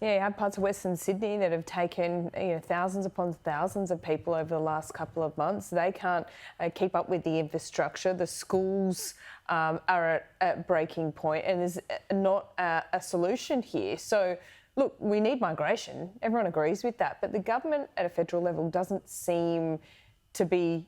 Yeah, you have parts of Western Sydney that have taken thousands upon thousands of people over the last couple of months. They can't keep up with the infrastructure. The schools are at breaking point, and there's not a solution here. So, look, we need migration. Everyone agrees with that. But the government at a federal level doesn't seem to be,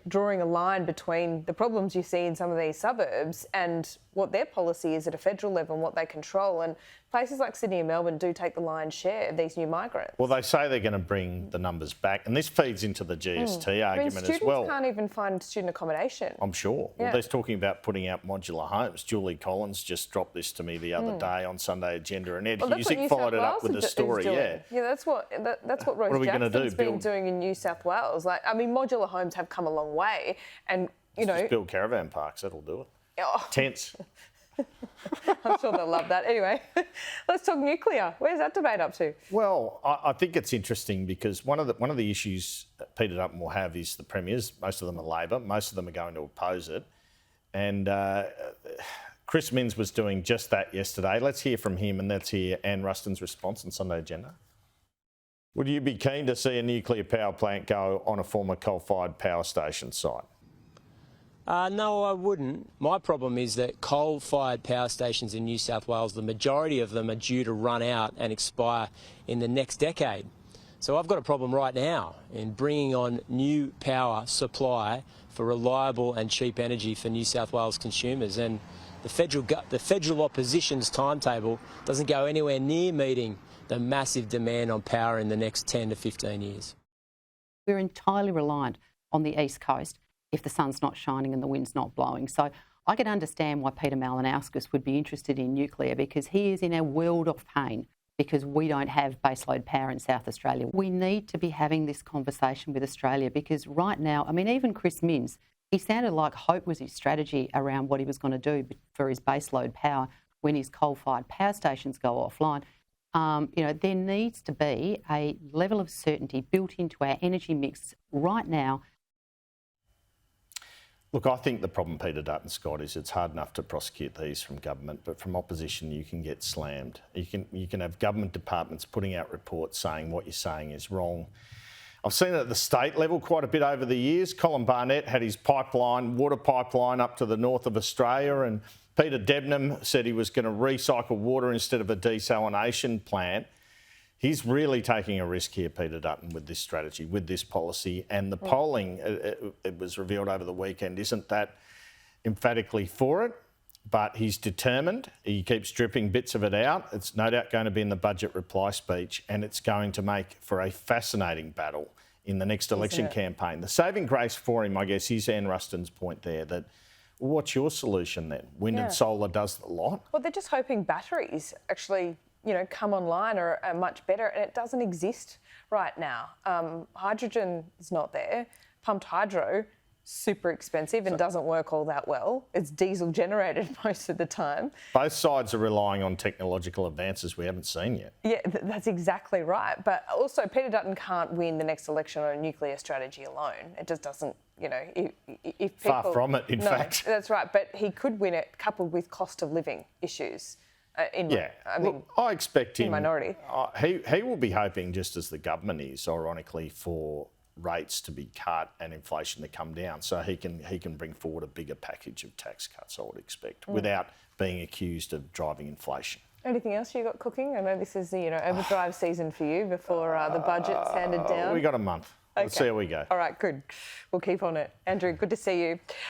drawing a line between the problems you see in some of these suburbs and what their policy is at a federal level and what they control. And places like Sydney and Melbourne do take the lion's share of these new migrants. Well, they say they're going to bring the numbers back, and this feeds into the GST argument as well. Students can't even find student accommodation. I'm sure. Yeah. Well, they're talking about putting out modular homes. Julie Collins just dropped this to me the other day on Sunday Agenda, and Ed Husick followed it up with a story. Yeah, that's what Rose Jackson's been doing in New South Wales. Modular homes have come a long way, and just build caravan parks. That'll do it. Oh. Tents. I'm sure they'll love that. Anyway, let's talk nuclear. Where's that debate up to? Well, I think it's interesting because one of the issues that Peter Dutton will have is the premiers. Most of them are Labor. Most of them are going to oppose it. And Chris Minns was doing just that yesterday. Let's hear from him, and let's hear Anne Ruston's response on Sunday Agenda. Would you be keen to see a nuclear power plant go on a former coal-fired power station site? No, I wouldn't. My problem is that coal-fired power stations in New South Wales, the majority of them are due to run out and expire in the next decade. So I've got a problem right now in bringing on new power supply for reliable and cheap energy for New South Wales consumers. And the federal opposition's timetable doesn't go anywhere near meeting the massive demand on power in the next 10 to 15 years. We're entirely reliant on the East Coast if the sun's not shining and the wind's not blowing. So I can understand why Peter Malinauskas would be interested in nuclear, because he is in a world of pain because we don't have baseload power in South Australia. We need to be having this conversation with Australia, because right now, even Chris Minns, he sounded like hope was his strategy around what he was going to do for his baseload power when his coal-fired power stations go offline. There needs to be a level of certainty built into our energy mix right now. Look, I think the problem, Peter Dutton's got, is it's hard enough to prosecute these from government, but from opposition you can get slammed. You can have government departments putting out reports saying what you're saying is wrong. I've seen it at the state level quite a bit over the years. Colin Barnett had his water pipeline up to the north of Australia, and Peter Debnam said he was going to recycle water instead of a desalination plant. He's really taking a risk here, Peter Dutton, with this strategy, with this policy. And the polling, it was revealed over the weekend, isn't that emphatically for it, but he's determined. He keeps stripping bits of it out. It's no doubt going to be in the budget reply speech, and it's going to make for a fascinating battle in the next election campaign. The saving grace for him, I guess, is Anne Ruston's point there that, what's your solution then? Wind and solar does the lot? Well, they're just hoping batteries actually come online or are much better, and it doesn't exist right now. Hydrogen is not there. Pumped hydro, super expensive and doesn't work all that well. It's diesel generated most of the time. Both sides are relying on technological advances we haven't seen yet. Yeah, that's exactly right. But also, Peter Dutton can't win the next election on a nuclear strategy alone. It just doesn't, if people... Far from it, in fact. That's right. But he could win it coupled with cost of living issues. I expect him. Minority. He will be hoping, just as the government is, ironically, for rates to be cut and inflation to come down, so he can bring forward a bigger package of tax cuts, I would expect, without being accused of driving inflation. Anything else you got cooking? I know this is the overdrive season for you before the budget's handed down. We got a month. Okay. Let's see how we go. All right, good. We'll keep on it. Andrew, good to see you.